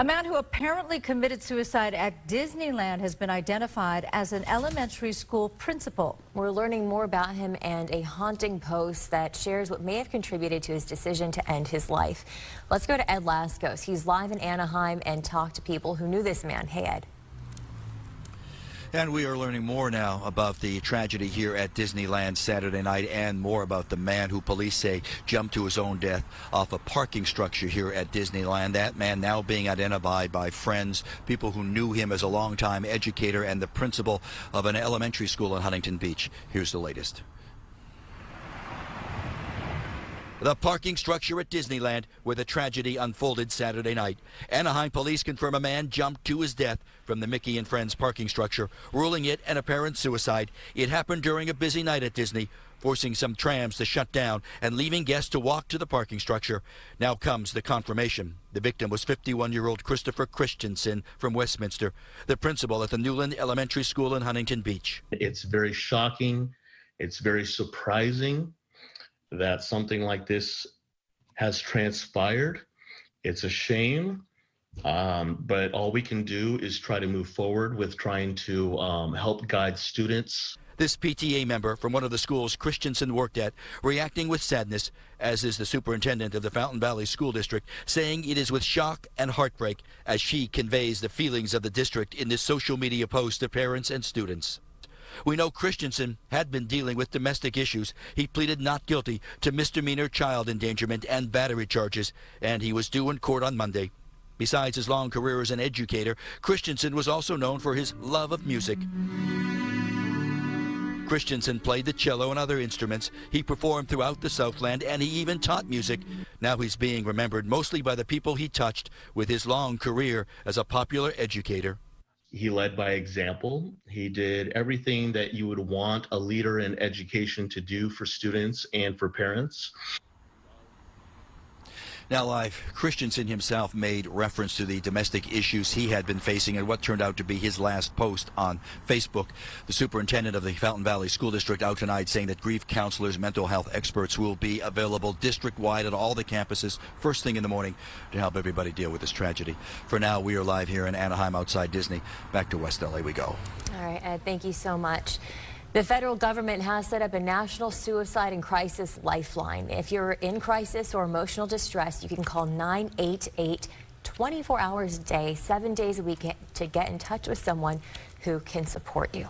A man who apparently committed suicide at Disneyland has been identified as an elementary school principal. We're learning more about him and a haunting post that shares what may have contributed to his decision to end his life. Let's go to Ed Laskos. He's live in Anaheim and talked to people who knew this man. Hey, Ed. And we are learning more now about the tragedy here at Disneyland Saturday night, and more about the man who police say jumped to his own death off a parking structure here at Disneyland. That man now being identified by friends, people who knew him as a longtime educator and the principal of an elementary school in Huntington Beach. Here's the latest. The parking structure at Disneyland where the tragedy unfolded Saturday night. Anaheim police confirm a man jumped to his death from the Mickey and Friends parking structure, ruling it an apparent suicide. It happened during a busy night at Disney, forcing some trams to shut down and leaving guests to walk to the parking structure. Now comes the confirmation. The victim was 51-year-old Christopher Christensen from Westminster, the principal at the Newland Elementary School in Huntington Beach. It's very shocking. It's very surprising that something like this has transpired. It's a shame, but all we can do is try to move forward with trying to help guide students. This PTA member from one of the schools Christensen worked at, reacting with sadness, as is the superintendent of the Fountain Valley School District, saying it is with shock and heartbreak as she conveys the feelings of the district in this social media post to parents and students. We know Christensen had been dealing with domestic issues. He pleaded not guilty to misdemeanor child endangerment and battery charges, and he was due in court on Monday. Besides his long career as an educator, Christensen was also known for his love of music. Christensen played the cello and other instruments. He performed throughout the Southland, and he even taught music. Now he's being remembered mostly by the people he touched with his long career as a popular educator. He led by example. He did everything that you would want a leader in education to do for students and for parents. Now live, Christensen himself made reference to the domestic issues he had been facing and what turned out to be his last post on Facebook. The superintendent of the Fountain Valley School District out tonight saying that grief counselors, mental health experts will be available district-wide at all the campuses first thing in the morning to help everybody deal with this tragedy. For now, we are live here in Anaheim outside Disney. Back to West LA we go. All right, Ed, thank you so much. The federal government has set up a National Suicide and Crisis Lifeline. If you're in crisis or emotional distress, you can call 988 24 hours a day, 7 days a week to get in touch with someone who can support you.